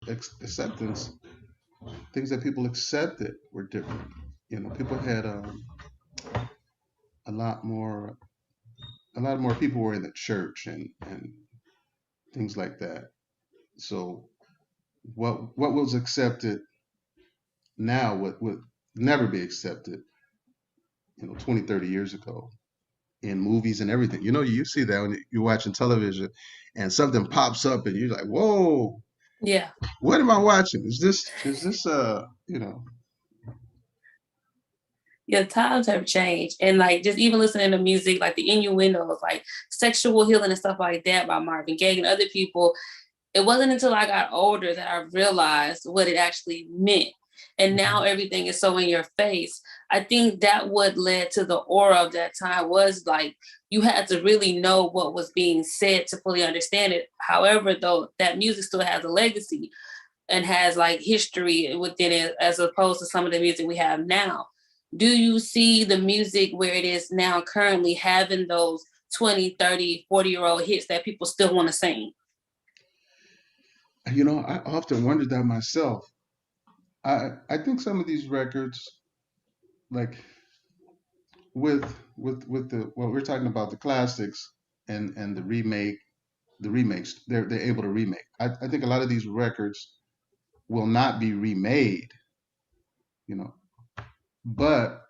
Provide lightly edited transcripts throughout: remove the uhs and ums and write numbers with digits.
acceptance, things that people accepted were different. People had a lot more, a lot more people were in the church and things like that. So what was accepted now would never be accepted, 20, 30 years ago in movies and everything. You see that when you're watching television and something pops up and you're like, whoa, Yeah. what am I watching? Is this Yeah, times have changed. And like just even listening to music, like the innuendos, like sexual healing and stuff like that by Marvin Gaye and other people, it wasn't until I got older that I realized what it actually meant. And now everything is so in your face. I think that what led to the aura of that time was like you had to really know what was being said to fully understand it. However, though, that music still has a legacy and has like history within it as opposed to some of the music we have now. Do you see the music where it is now currently having those 20, 30, 40-year-old hits that people still want to sing? I often wondered that myself. I think some of these records, like with the what we're talking about, the classics and the remakes, they're able to remake. I think a lot of these records will not be remade, you know, but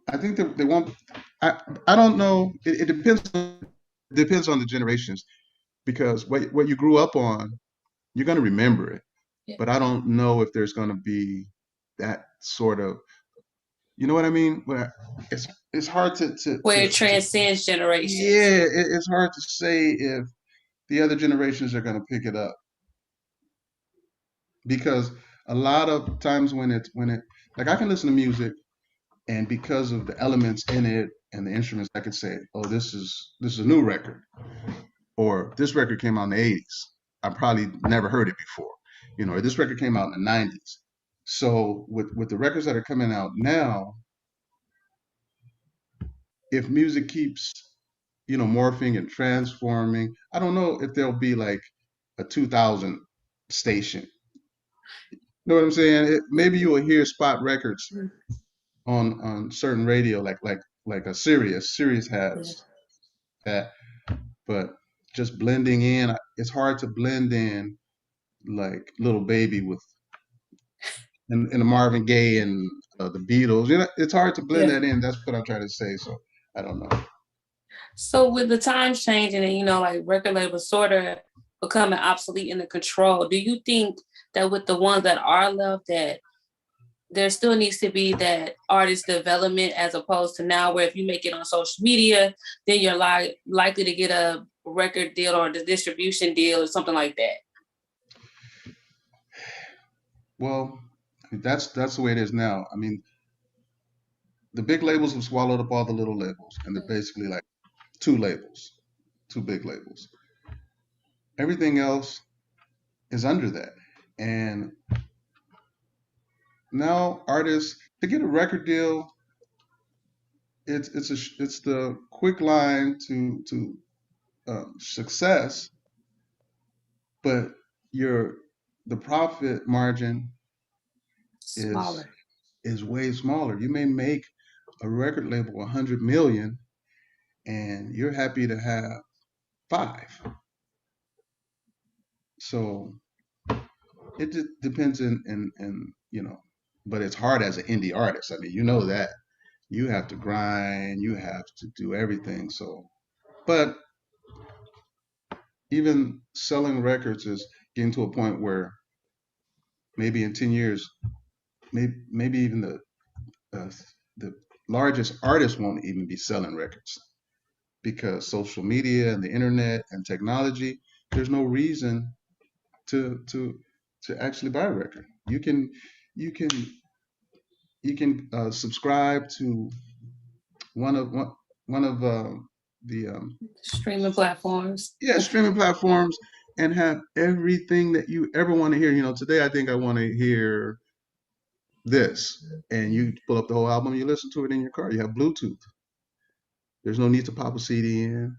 I think that they won't. I don't know. It depends on the generations because what you grew up on, you're going to remember it. Yeah. But I don't know if there's going to be that sort of, you know what I mean? Where it's hard Where it transcends generations. yeah, it's hard to say if the other generations are going to pick it up because a lot of times when it like I can listen to music and because of the elements in it and the instruments, I can say, oh, this is a new record, or this record came out in the '80s. I probably never heard it before, or this record came out in the '90s. So with the records that are coming out now, if music keeps morphing and transforming, I don't know if there'll be like a 2000 station. You know what I'm saying? Maybe you will hear spot records on certain radio, like a Sirius Yeah. has that, but just blending in, it's hard to blend in like Little Baby with and the Marvin Gaye and the Beatles. It's hard to blend Yeah. that in. That's what I'm trying to say. So I don't know. So with the times changing and like record labels sort of becoming obsolete in the control, do you think that with the ones that are left that there still needs to be that artist development as opposed to now where if you make it on social media, then you're likely to get a record deal or the distribution deal or something like that? Well, that's the way it is now. I mean, the big labels have swallowed up all the little labels, and they're basically like two labels, two big labels. Everything else is under that, and now artists to get a record deal, it's the quick line to success, but your the profit margin is Smaller. is way smaller. You may make a record label 100 million, and you're happy to have five. So it just depends in but it's hard as an indie artist. I mean, you know that you have to grind, you have to do everything. So, but even selling records is getting to a point where maybe in 10 years, maybe even uh, the largest artists won't even be selling records because social media and the internet and technology, there's no reason to to to actually buy a record. You can you can subscribe to one of the Streaming platforms. yeah, streaming platforms and have everything that you ever want to hear. Today I think I want to hear this, and you pull up the whole album, you listen to it in your car. You have Bluetooth. There's no need to pop a CD in,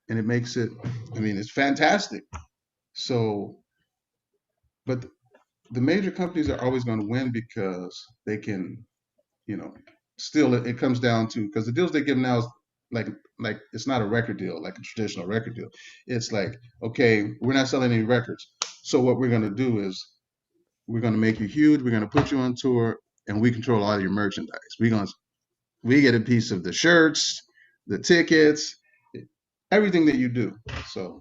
and it makes it. I mean, it's fantastic. So, but the major companies are always going to win because they can, you know, still it comes down to, because the deals they give now is like like it's not a record deal like a traditional record deal. It's like, okay, we're not selling any records, so what we're going to do is we're going to make you huge, we're going to put you on tour, and we control all your merchandise. We get a piece of the shirts, the tickets, everything that you do. So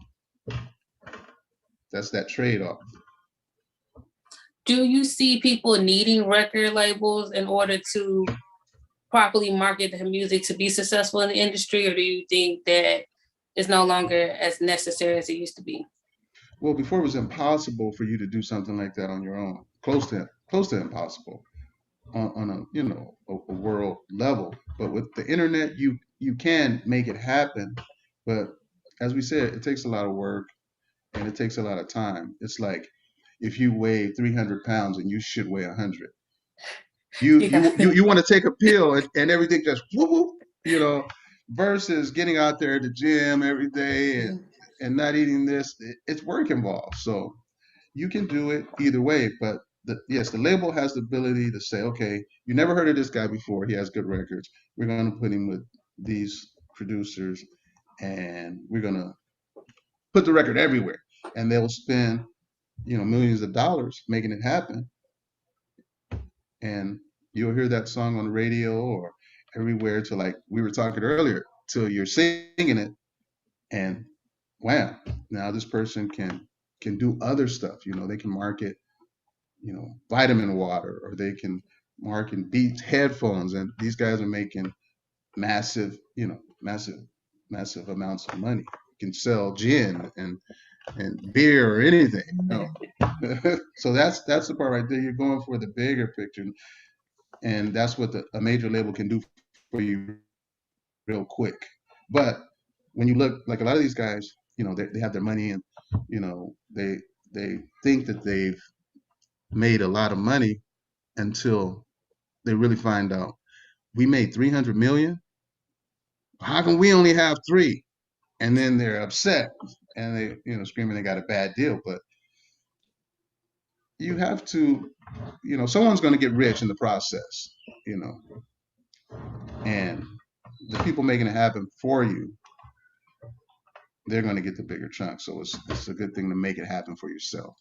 that's that trade-off. Do you see people needing record labels in order to properly market their music to be successful in the industry, or do you think that it's no longer as necessary as it used to be? Well, before it was impossible for you to do something like that on your own, close to impossible on a, you know, a world level. But with the internet, you can make it happen. But as we said, it takes a lot of work and it takes a lot of time. It's like if you weigh 300 pounds and you should weigh 100. You You you gotta you, you want to take a pill and everything just whoop, whoop, you know, versus getting out there at the gym every day and not eating this. It's work involved. So you can do it either way. But yes, the label has the ability to say, okay, you never heard of this guy before. He has good records. We're going to put him with these producers, and we're going to put the record everywhere. And they'll spend, you know, millions of dollars making it happen. And you'll hear that song on the radio or everywhere, to like we were talking earlier, till you're singing it, and wow, now this person can do other stuff. You know, they can market, you know, vitamin water, or they can market Beats headphones, and these guys are making massive, you know, massive amounts of money. You can sell gin and beer or anything, you know. So that's the part right there. You're going for the bigger picture, and that's what a major label can do for you real quick. But when you look, like a lot of these guys, you know, they have their money, and you know, they think that they've made a lot of money until they really find out we made 300 million. How come we only have three? And then they're upset and they, you know, screaming they got a bad deal. But you have to, you know, someone's going to get rich in the process, you know, and the people making it happen for you, they're going to get the bigger chunk. So it's a good thing to make it happen for yourself.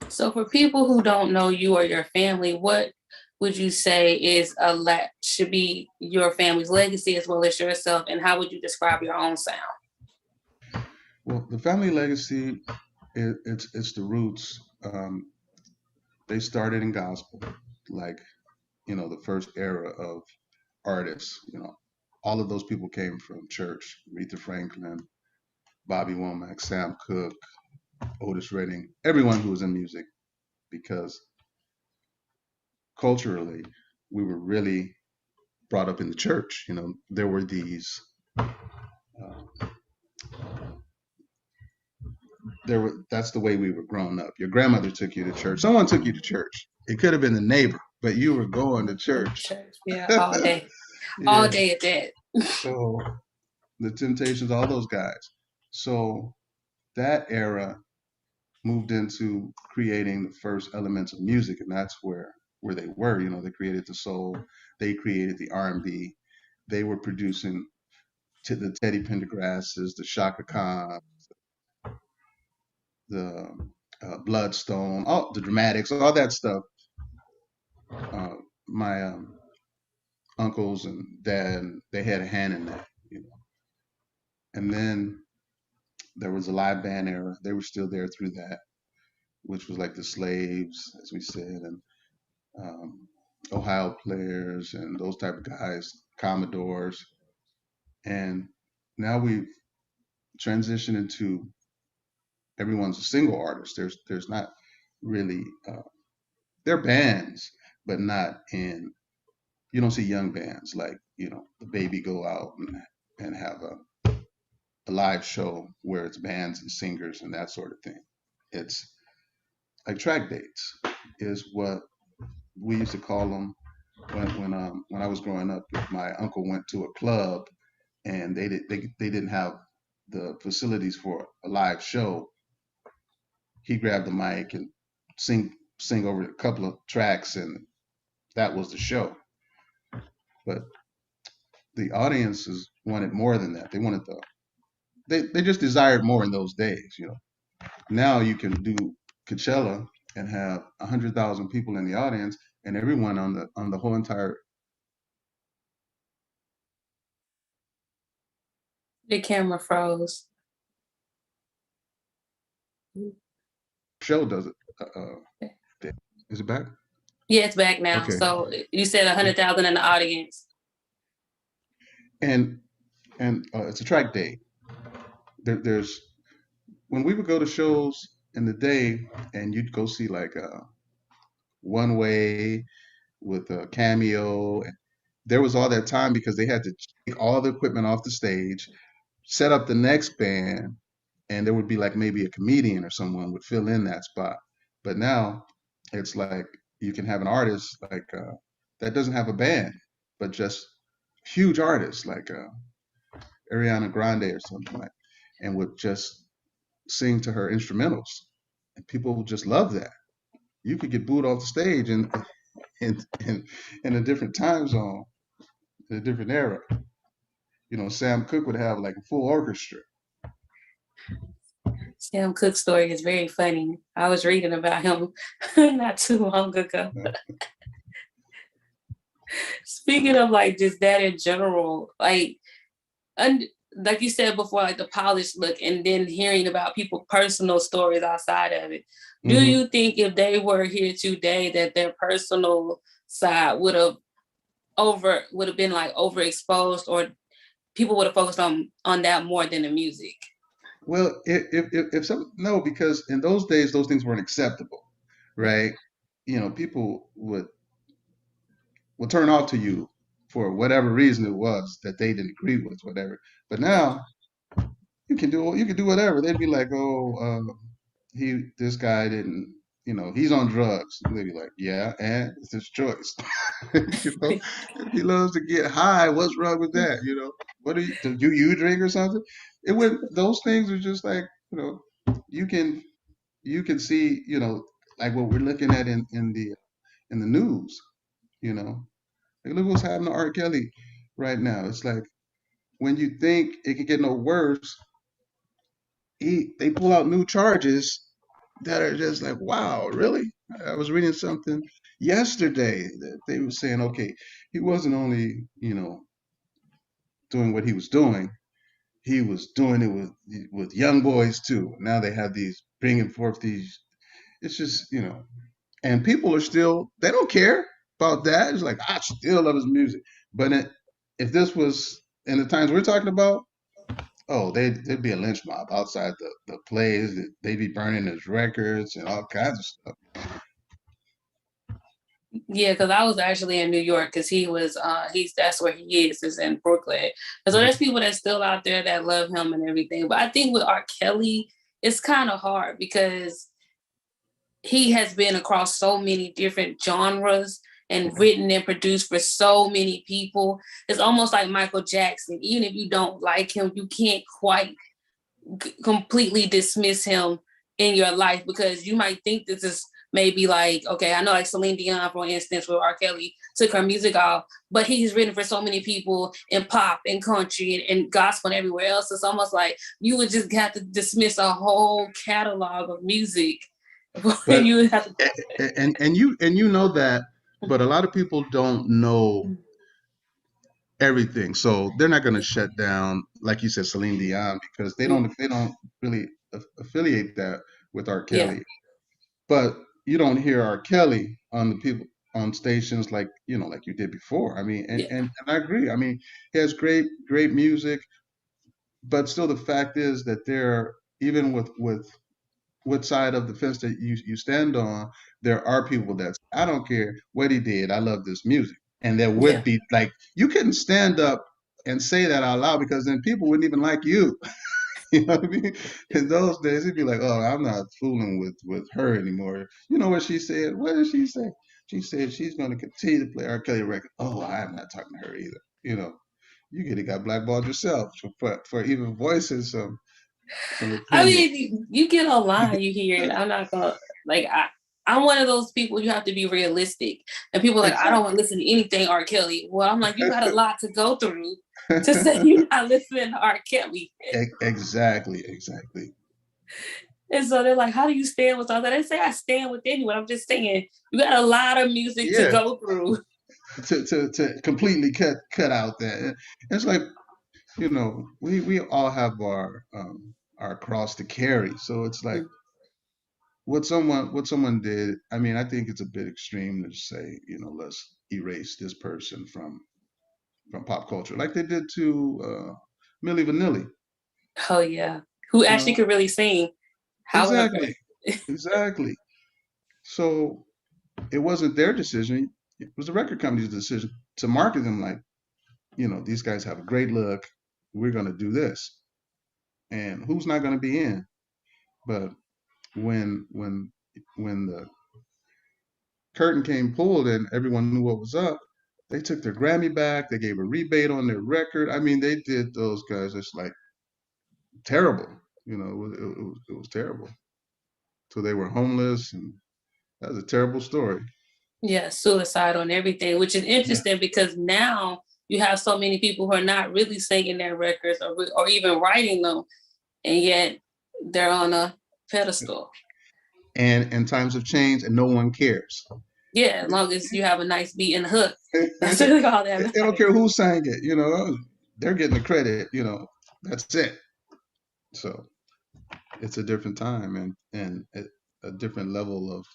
So for people who don't know you or your family, what would you say is should be your family's legacy as well as yourself, and how would you describe your own sound? Well, the family legacy, it's the roots. They started in gospel, like, you know, the first era of artists. You know, all of those people came from church. Aretha Franklin, Bobby Womack, Sam Cooke, Otis Redding, everyone who was in music, because culturally we were really brought up in the church. You know, there were these. Uh, that's the way we were growing up. Your grandmother took you to church. Someone took you to church. It could have been the neighbor, but you were going to church. Church, yeah, all day, all Yeah. day at that. So the Temptations, all those guys. So that era moved into creating the first elements of music, and that's where they were. You know, they created the soul, they created the R&B, they were producing to the Teddy Pendergrasses, the Shaka Khan, the Bloodstone, all the Dramatics, all that stuff. My uncles and dad, they had a hand in that, you know. And then there was a live band era. They were still there through that, which was like the Slaves, as we said, and Ohio Players and those type of guys, Commodores. And now we've transitioned into everyone's a single artist. There's not really they're bands, but not in, you don't see young bands like, you know, the Baby go out and have a live show where it's bands and singers and that sort of thing. It's like track dates is what we used to call them when I was growing up. If my uncle went to a club and they didn't have the facilities for a live show, he grabbed the mic and sing over a couple of tracks, and that was the show. But the audiences wanted more than that. They wanted they just desired more in those days. Now you can do Coachella and have 100,000 people in the audience, and everyone on the whole entire The camera froze. show does it. Is it back? Yeah, it's back now. Okay. So you said 100,000 in the audience. And it's a track day. There's when we would go to shows in the day, and you'd go see like One Way with a Cameo. And there was all that time because they had to take all the equipment off the stage, set up the next band, and there would be like maybe a comedian or someone would fill in that spot. But now it's like you can have an artist like that doesn't have a band, but just huge artists like Ariana Grande or something like, and would just sing to her instrumentals, and people would just love that. You could get booed off the stage in a different time zone, in a different era. Sam Cooke would have like a full orchestra. Sam Cooke's story is very funny. I was reading about him not too long ago. Speaking of like just that in general, like you said before, like the polished look, and then hearing about people's personal stories outside of it. Do you think if they were here today that their personal side would have been like overexposed, or people would have focused on that more than the music? Well, if some no, because in those days those things weren't acceptable, right? People would turn off to you for whatever reason it was that they didn't agree with, whatever. But now you can do whatever. They'd be like, oh, this guy didn't, he's on drugs. And they'd be like, yeah, and it's his choice. If he loves to get high, what's wrong with that? What do you drink or something? Those things are just like, you can see, like what we're looking at in the news, like look what's happening to R. Kelly right now. It's like when you think it could get no worse, they pull out new charges that are just like, wow, really? I was reading something yesterday that they were saying, okay, he wasn't only, doing what he was doing, he was doing it with young boys too. Now they have these bringing forth these. It's just, and people are still, they don't care about that. It's like, I still love his music. But if this was in the times we're talking about, oh, there'd be a lynch mob outside the plays. They'd be burning his records and all kinds of stuff. Yeah, because I was actually in New York because that's where he is in Brooklyn. So there's people that's still out there that love him and everything. But I think with R. Kelly, it's kind of hard because he has been across so many different genres and written and produced for so many people. It's almost like Michael Jackson. Even if you don't like him, you can't quite completely dismiss him in your life, because you might think this is maybe like, okay, I know like Celine Dion, for instance, where R. Kelly took her music off, but he's written for so many people in pop and country and gospel and everywhere else. It's almost like you would just have to dismiss a whole catalog of music. But, you have to, and you know that, but a lot of people don't know everything, so they're not going to shut down, like you said, Celine Dion, because they don't really affiliate that with R. Kelly. Yeah. But you don't hear R. Kelly on the people on stations like like you did before. I mean, and I agree. I mean, he has great music, but still the fact is that there, even with what side of the fence that you stand on, there are people that I don't care what he did, I love this music. And there would be like, you couldn't stand up and say that out loud, because then people wouldn't even like you. You know what I mean? In those days, it'd be like, oh, I'm not fooling with her anymore. You know what she said? What did she say? She said she's going to continue to play R. Kelly record. Oh, I'm not talking to her either. You could have got blackballed yourself for even voicing some So I mean, you get online, you hear it. I'm not gonna like I'm one of those people. You have to be realistic, and people are like, I don't want to listen to anything R. Kelly. Well, I'm like, you got a lot to go through to say you're not listening to R. Kelly. Exactly. And so they're like, how do you stand with all that? I say I stand with anyone. I'm just saying you got a lot of music to go through. To completely cut out that. It's like, you know, we all have our cross to carry. So it's like what someone did. I mean, I think it's a bit extreme to say, you know, let's erase this person from pop culture, like they did to Milli Vanilli. Oh yeah, who You actually know, could really sing? However, exactly. So it wasn't their decision; it was the record company's decision to market them like, you know, these guys have a great look. We're going to do this, and who's not going to be in? But when the curtain came pulled and everyone knew what was up, they took their Grammy back. They gave a rebate on their record. I mean, they did those guys. It's like terrible. You know, it was terrible. So they were homeless, and that was a terrible story. yeah, suicide on everything, which is Yeah. interesting because now you have so many people who are not really singing their records or even writing them, and yet they're on a pedestal. And times have changed, and no one cares. Yeah, as long as you have a nice beat and a hook, that's They really all that don't matters. care who sang it. You know, they're getting the credit. You know, that's it. So it's a different time and a different level of,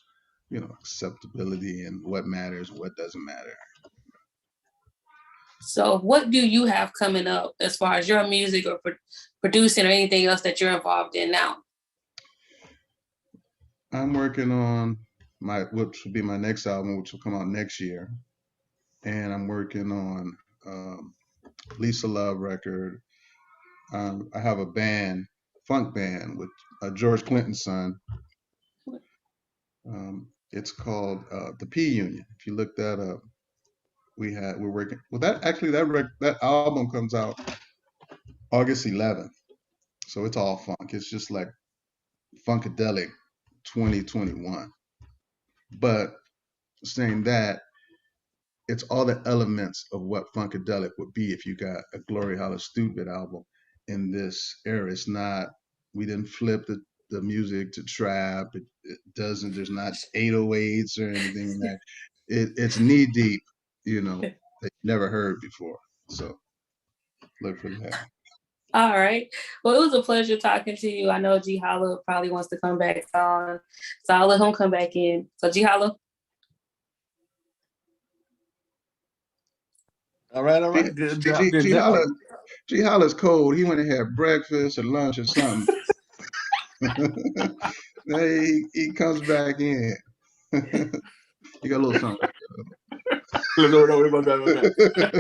you know, acceptability and what matters, what doesn't matter. So, what do you have coming up as far as your music or producing or anything else that you're involved in now? I'm working on which will be my next album, which will come out next year, and I'm working on Lisa Love record. I have a band, funk band with George Clinton's son. It's called the P Union. If you look that up, we're working. Well, that album comes out August 11th, so it's all funk. It's just like Funkadelic 2021. But saying that, it's all the elements of what Funkadelic would be if you got a Glory Holla Stupid album in this era. It's not, we didn't flip the music to trap. It doesn't, there's not 808s or anything like that. It's knee deep, you know, that you never heard before. So look for that. All right. Well, it was a pleasure talking to you. I know GeHolla probably wants to come back on, so I'll let him come back in. So GeHolla. All right. Good job. Good job. GeHolla's cold. He went and had breakfast or lunch or something. He comes back in. He got a little something. No, about that.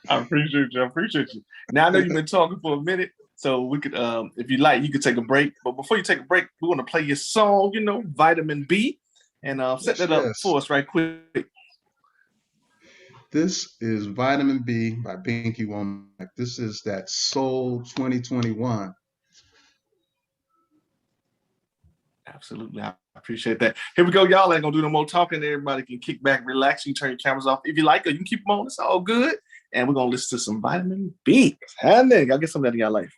I appreciate you. Now I know you've been talking for a minute, so we could, if you like, you could take a break. But before you take a break, we want to play your song, you know, Vitamin B, and set that up for us right quick. This is Vitamin B by Binky Womack. This is that Soul 2021. Absolutely. I appreciate that. Here we go, y'all. Ain't gonna do no more talking. Everybody can kick back, relax. You can turn your cameras off if you like, or you can keep them on. It's all good. And we're gonna listen to some Vitamin B. I'll get some of that in your life.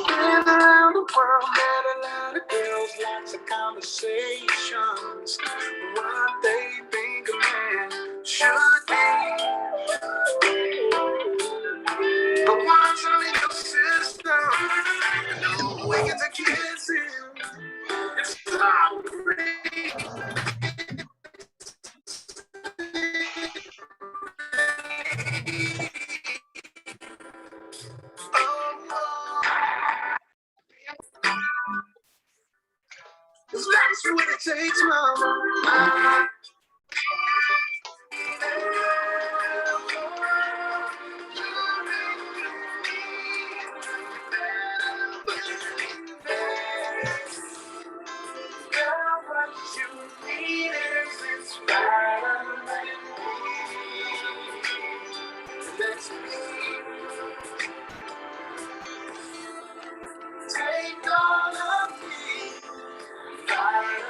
Around the world, met a lot of girls, lots of conversations. What they think a man should be. The ones in your system, no way to kiss him. It's not free. That's what it takes, mama. It's Vitaman. Let's take all of me. Vitaman.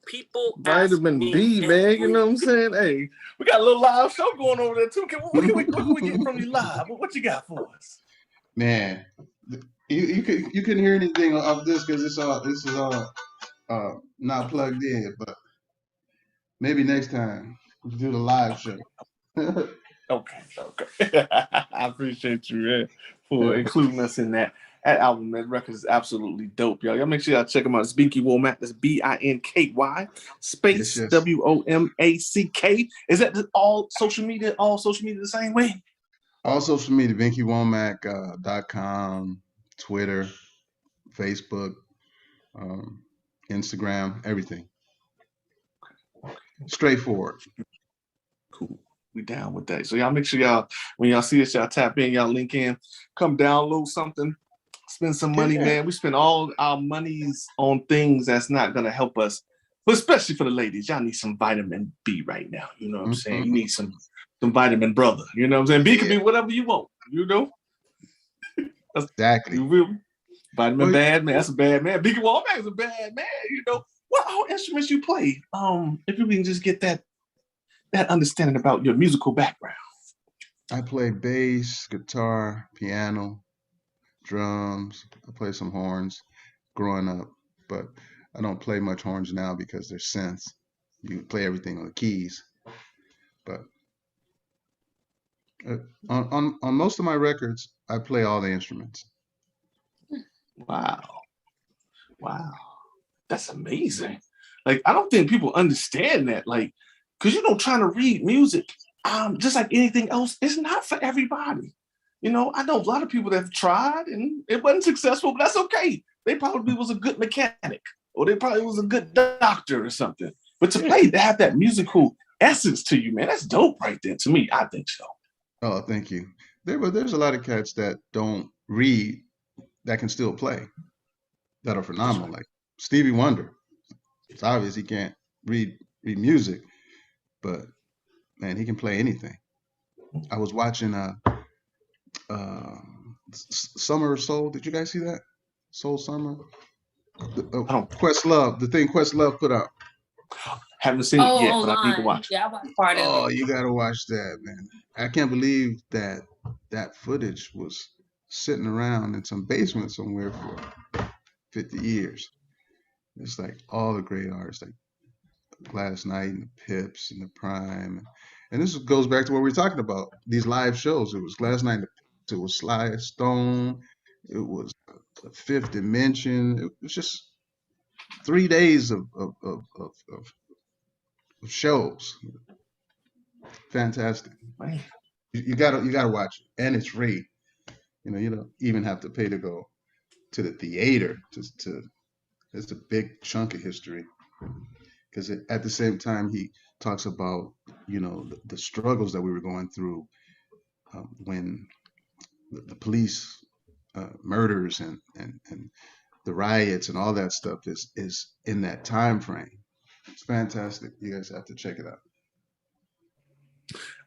People Vitaman B, man. You know what I'm saying? Hey, we got a little live show going over there too. What can we get from you live? What you got for us? Man, you couldn't hear anything of this because this is all not plugged in. But maybe next time we'll do the live show. Okay. I appreciate you, man, for including us in that. That album, that record is absolutely dope, y'all. Y'all make sure y'all check them out. It's Binky Womack. That's Binky space Yes. Womack. Is that all social media the same way? All social media, BinkyWomack.com, Twitter, Facebook, Instagram, everything. Straightforward. Cool. We down with that. So y'all make sure y'all, when y'all see us, y'all tap in, y'all link in, come download something, spend some money, man. We spend all our monies on things that's not gonna help us, but especially for the ladies, y'all need some vitamin B right now. You know what I'm saying? You need some vitamin brother. You know what I'm saying? B can be whatever you want. You know? Exactly. You feel me? Vitamin bad man. That's a bad man. Binky Womack is a bad man. You know what all instruments you play? If you can just get that understanding about your musical background. I play bass, guitar, piano, drums. I play some horns growing up, but I don't play much horns now because they're synths. You can play everything on the keys. But on most of my records, I play all the instruments. Wow. That's amazing. Like, I don't think people understand that. Like, because trying to read music, just like anything else, it's not for everybody. You know, I know a lot of people that have tried and it wasn't successful, but that's okay. They probably was a good mechanic, or they probably was a good doctor or something. But to have that musical essence to you, man, that's dope right there. To me, I think so. Oh, thank you. There's a lot of cats that don't read that can still play, that are phenomenal. Like Stevie Wonder. It's obvious he can't read music, but man, he can play anything. I was watching Summer of Soul. Did you guys see that? Soul Summer? Questlove, the thing Questlove put out. Haven't seen it yet, but I need to watch it. Yeah, I watched part of it. Oh, you gotta watch that, man. I can't believe that footage was sitting around in some basement somewhere for 50 years. It's like all the great artists, like Last Night and the Pips and the Prime. And this goes back to what we were talking about, these live shows. It was Last Night and the Pips, it was Sly Stone, it was the Fifth Dimension. It was just 3 days of shows. Fantastic. You gotta watch it. And it's free. You know, you don't even have to pay to go to the theater to it's a big chunk of history. because at the same time he talks about, you know, the struggles that we were going through when the police murders and the riots and all that stuff is in that time frame. It's fantastic. You guys have to check it out.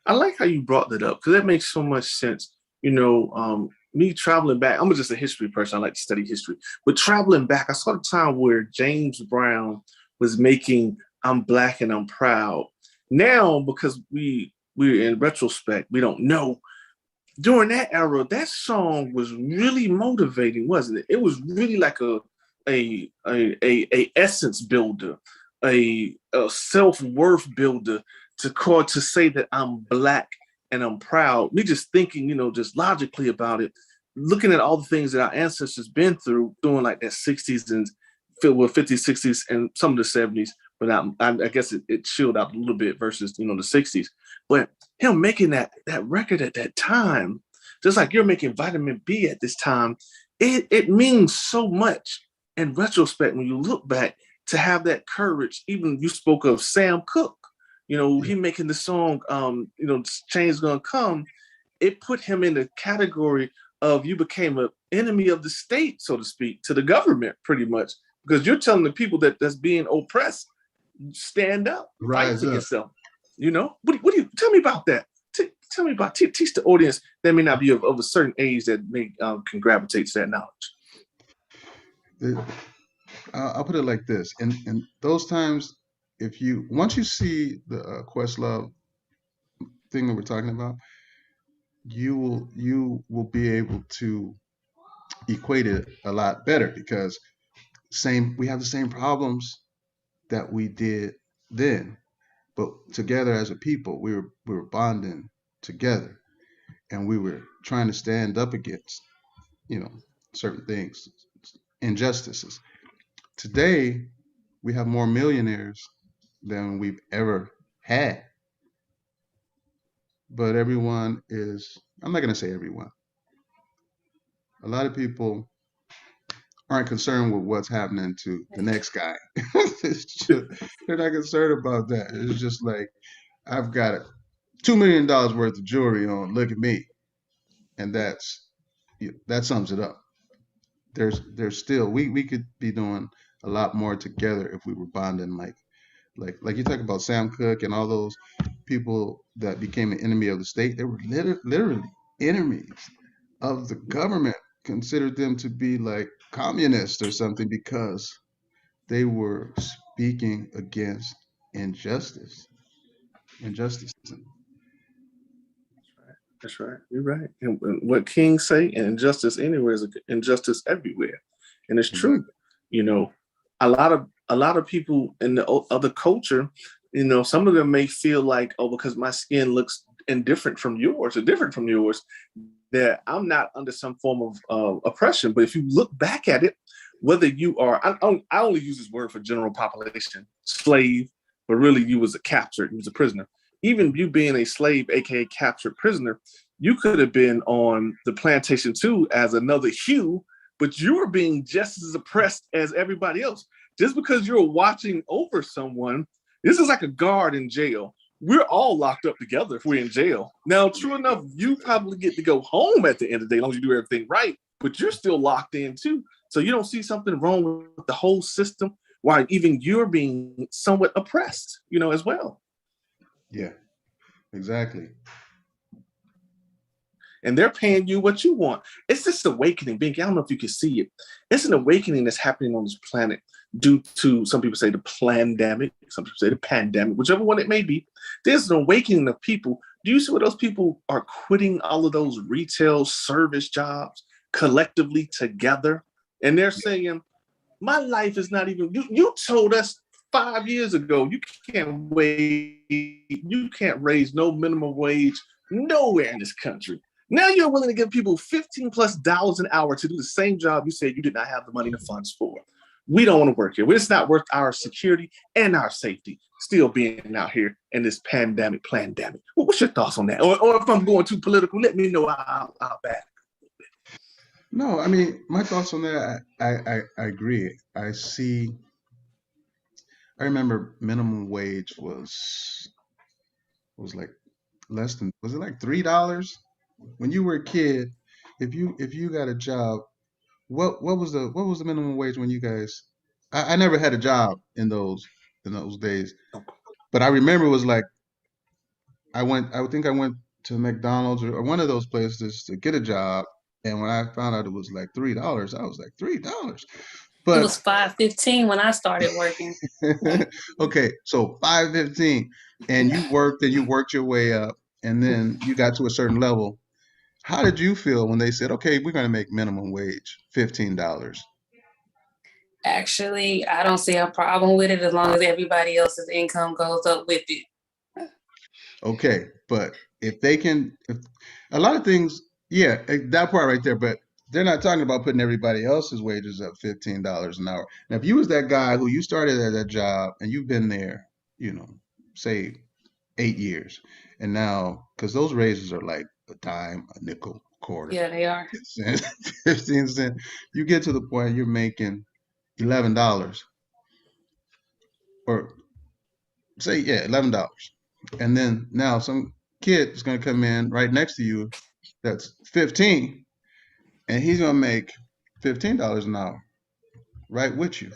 I like how you brought that up because that makes so much sense. You know, me traveling back, I'm just a history person. I like to study history. But traveling back, I saw the time where James Brown was making I'm Black and I'm Proud. Now, because we're in retrospect, we don't know. During that era, that song was really motivating, wasn't it? It was really like a essence builder, a self-worth builder to say that I'm Black and I'm proud. Me just thinking, you know, just logically about it, looking at all the things that our ancestors been through during like that 60s and 50s, 60s, and some of the 70s. But I guess it chilled out a little bit versus, you know, the 60s. But him making that record at that time, just like you're making Vitamin B at this time, it means so much in retrospect when you look back to have that courage. Even you spoke of Sam Cooke, you know, he making the song, you know, Change Gonna Come. It put him in the category of you became an enemy of the state, so to speak, to the government, pretty much, because you're telling the people that's being oppressed, stand up, fight for yourself. You know, what do you tell me about that? Tell me about teach the audience that may not be of a certain age that may can gravitate to that knowledge. I'll put it like this: in those times, once you see the Questlove thing that we're talking about, you will be able to equate it a lot better, because we have the same problems that we did then, but together as a people, we were bonding together, and we were trying to stand up against, you know, certain things, injustices. Today, we have more millionaires than we've ever had, but everyone is, I'm not going to say everyone, a lot of people aren't concerned with what's happening to the next guy. They're not concerned about that. It's just like, I've got $2 million worth of jewelry on. Look at me, and that sums it up. There's still, we could be doing a lot more together if we were bonding, like you talk about Sam Cooke and all those people that became an enemy of the state. They were literally enemies of the government, considered them to be like communists or something, because they were speaking against injustice. That's right. You're right. And what King say, injustice anywhere is injustice everywhere, and it's true. You know, a lot of people in the other culture, you know, some of them may feel like, oh, because my skin looks indifferent from yours or different from yours, that I'm not under some form of oppression. But if you look back at it, whether you are, I only use this word for general population, slave, but really you was a prisoner. Even you being a slave, aka captured prisoner, you could have been on the plantation too as another hue, but you were being just as oppressed as everybody else. Just because you're watching over someone, this is like a guard in jail. We're all locked up together if we're in jail. Now, true enough, you probably get to go home at the end of the day, as long as you do everything right, but you're still locked in too. So you don't see something wrong with the whole system, while even you're being somewhat oppressed, you know, as well. Yeah, exactly. And they're paying you what you want. It's this awakening, Binky. I don't know if you can see it. It's an awakening that's happening on this planet due to, some people say the plandemic, some people say the pandemic, whichever one it may be. There's an awakening of people. Do you see where those people are quitting all of those retail service jobs collectively together? And they're saying, my life is not even, you told us 5 years ago, you can't raise no minimum wage nowhere in this country. Now you're willing to give people $15+ an hour to do the same job you said you did not have the money and the funds for. We don't want to work here. It's not worth our security and our safety still being out here in this pandemic. What's your thoughts on that? Or if I'm going too political, let me know how bad. No, I mean, my thoughts on that, I agree. I see I remember minimum wage was like less than, was it like $3 when you were a kid? If you got a job, what was the minimum wage when you guys? I never had a job in those days, but I remember it was like I think I went to McDonald's or one of those places to get a job, and when I found out it was like $3, I was like $3. It But was 5:15 when I started working. okay, so 5.15, and you worked your way up, and then you got to a certain level. How did you feel when they said, "Okay, we're going to make minimum wage $15"? Actually, I don't see a problem with it as long as everybody else's income goes up with it. Okay, but if a lot of things, yeah, that part right there, but they're not talking about putting everybody else's wages up $15 an hour. Now, if you was that guy who you started at that job and you've been there, say 8 years, and now because those raises are like a dime, a nickel, quarter, Yeah, they are. 10 cents, 15 cents, you get to the point you're making $11, or say, yeah, $11. And then now some kid is going to come in right next to you that's 15, and he's going to make $15 an hour right with you.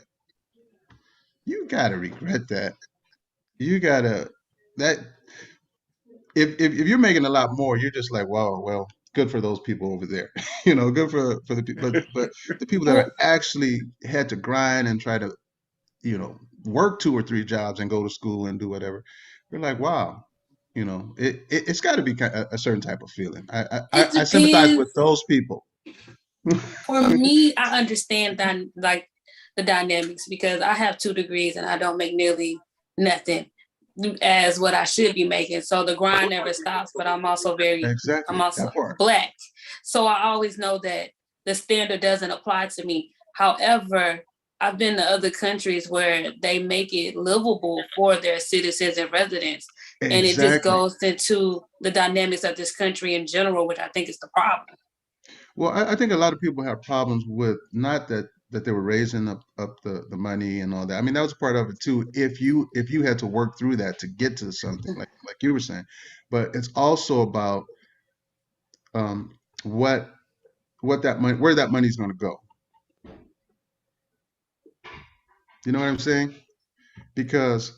You got to regret that. You got to, that, if you're making a lot more, you're just like, wow, well, good for those people over there. Good for the people, but the people that are actually had to grind and try to, work 2 or 3 jobs and go to school and do whatever, you're like, wow. It's got to be a certain type of feeling. I sympathize with Depends. those people. For me, I understand that, like, the dynamics, because I have 2 degrees and I don't make nearly nothing as what I should be making. So the grind never stops, but I'm also Exactly, that part. Black. So I always know that the standard doesn't apply to me. However, I've been to other countries where they make it livable for their citizens and residents. And it just Exactly. goes into the dynamics of this country in general, which I think is the problem. Well, I think a lot of people have problems with not that they were raising up the money and all that. I mean, that was part of it too. If you had to work through that to get to something like you were saying, but it's also about um, what that money, where that money's going to go. You know what I'm saying? Because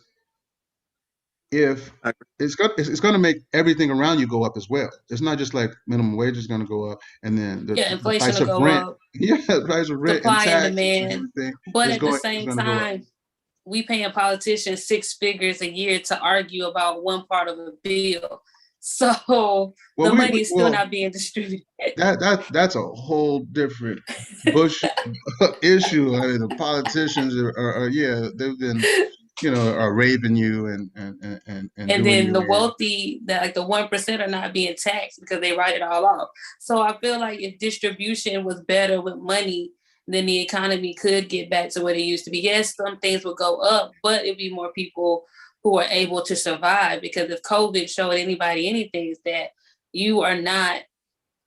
if it's going to make everything around you go up as well. It's not just like minimum wage is going to go up, and then the Inflation price will of go rent, up, yeah, the price of rent and supply and taxes and demand. everything But is at the going is same going to go up. time, we paying politicians 6 figures a year to argue about one part of a bill. So Well, the money is still not being distributed. that's a whole different Bush issue. I mean, the politicians are yeah, they've been are raping you and And doing then you the in. wealthy, that like the 1% are not being taxed because they write it all off. So I feel like if distribution was better with money, then the economy could get back to what it used to be. Yes, some things would go up, but it'd be more people who are able to survive. Because if COVID showed anybody anything, is that you are not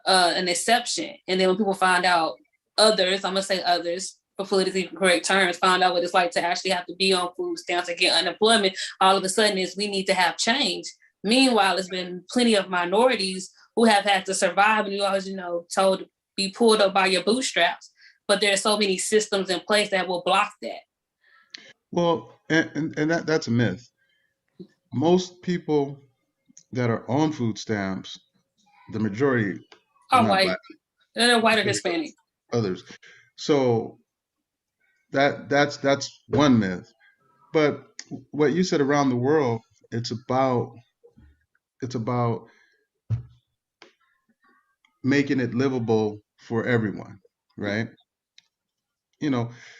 an exception. And then when people find out, others, I'm gonna say others for politically correct terms, find out what it's like to actually have to be on food stamps and get unemployment, all of a sudden is we need to have change. Meanwhile, there's been plenty of minorities who have had to survive, and you always, told to be pulled up by your bootstraps. But there are so many systems in place that will block that. Well, and that's a myth. Most people that are on food stamps, the majority are All not white. Black. They're white or Hispanic. Others. So that's one myth. But what you said around the world, it's about making it livable for everyone, right?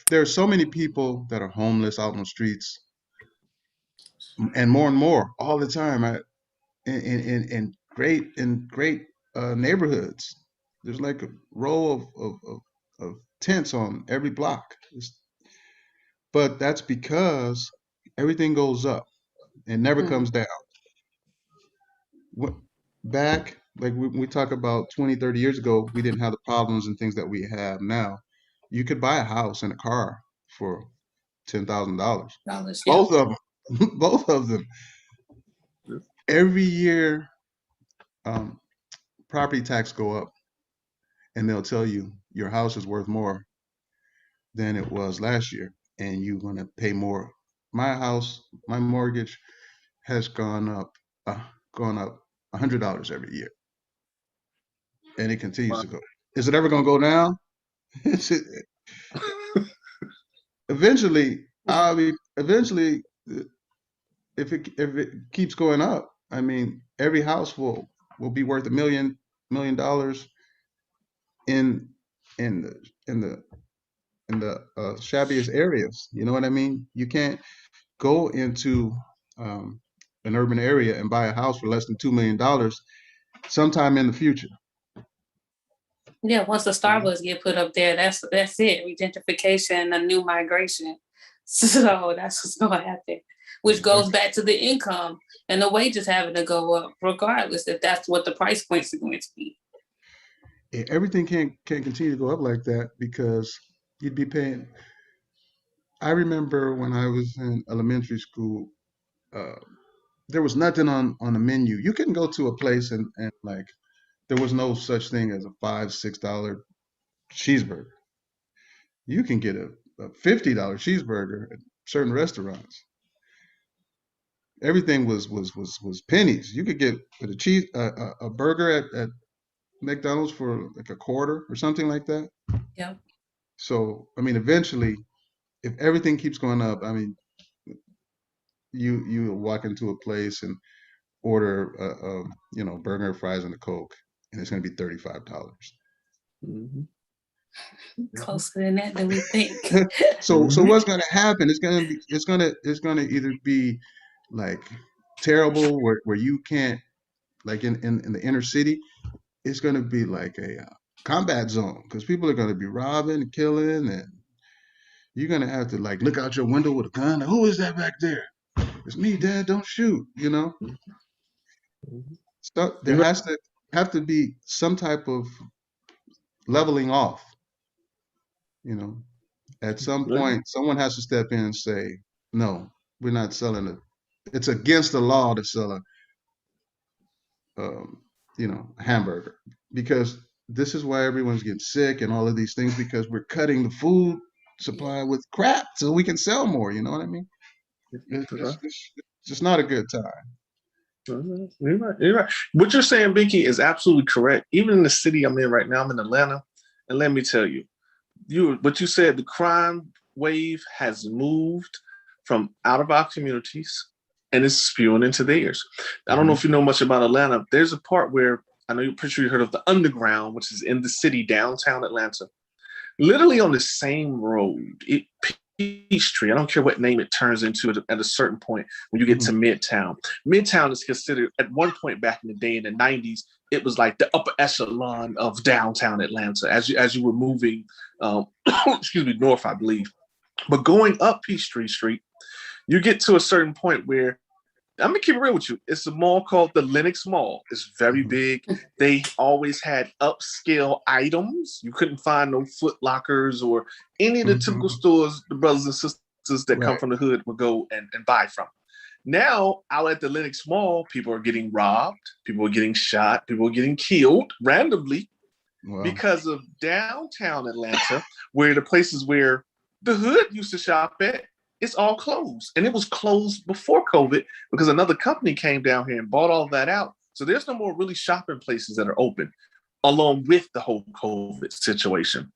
There are so many people that are homeless out on the streets, and more all the time. In great neighborhoods, there's like a row of tents on every block. But that's because everything goes up and never comes down. Back, like we talk about 20, 30 years ago, we didn't have the problems and things that we have now. You could buy a house and a car for $10,000. Dollars, yeah. Both of them, both of them. Every year, property tax go up, and they'll tell you your house is worth more than it was last year, and you're going to pay more. My house, my mortgage has gone up $100 every year, and it continues to go. Is it ever going to go down? Eventually, eventually, if it keeps going up, I mean, every house will be worth $1 million in the shabbiest areas. You know what I mean? You can't go into an urban area and buy a house for less than $2 million sometime in the future. Yeah, once the Starbucks get put up there, that's it. Gentrification, a new migration. So that's what's going to happen, which goes back to the income and the wages having to go up, regardless if that's what the price points are going to be. Everything can't continue to go up like that because you'd be paying. I remember when I was in elementary school, there was nothing on the menu. You couldn't go to a place and like there was no such thing as a $5-6 cheeseburger. You can get a $50 cheeseburger at certain restaurants. Everything was pennies. You could get a burger at McDonald's for like a quarter or something like that. Yeah. So I mean, eventually, if everything keeps going up, I mean, you walk into a place and order burger, fries, and a Coke, and it's going to be $35. Mm-hmm. Closer than that than we think. So what's going to happen? It's going to either be like terrible where you can't, like in the inner city, it's going to be like a combat zone because people are going to be robbing and killing, and you're going to have to like look out your window with a gun. Who is that back there? It's me, Dad. Don't shoot. You know. So there has to be some type of leveling off. You know, at some point, someone has to step in and say, "No, we're not selling it. It's against the law to sell a hamburger," because this is why everyone's getting sick and all of these things because we're cutting the food supply with crap so we can sell more. You know what I mean? It's just not a good time. You're right. What you're saying, Binky, is absolutely correct. Even in the city I'm in right now, I'm in Atlanta, and let me tell you, what you said, the crime wave has moved from out of our communities and it's spewing into theirs. I don't know if you know much about Atlanta. There's a part where I know you're pretty sure you heard of the Underground, which is in the city, downtown Atlanta. Literally on the same road, Peachtree, I don't care what name it turns into at a certain point when you get to Midtown. Midtown is considered, at one point back in the day in the 90s, it was like the upper echelon of downtown Atlanta as you were moving, north, I believe. But going up Peachtree Street, you get to a certain point where, I'm gonna keep it real with you. It's a mall called the Lenox Mall. It's very big. They always had upscale items. You couldn't find no Foot Lockers or any of the typical stores the brothers and sisters that come from the hood would go and buy from. Now, out at the Lenox Mall, people are getting robbed. People are getting shot. People are getting killed randomly because of downtown Atlanta, where the places where the hood used to shop at, it's all closed. And it was closed before COVID because another company came down here and bought all that out. So there's no more really shopping places that are open along with the whole COVID situation.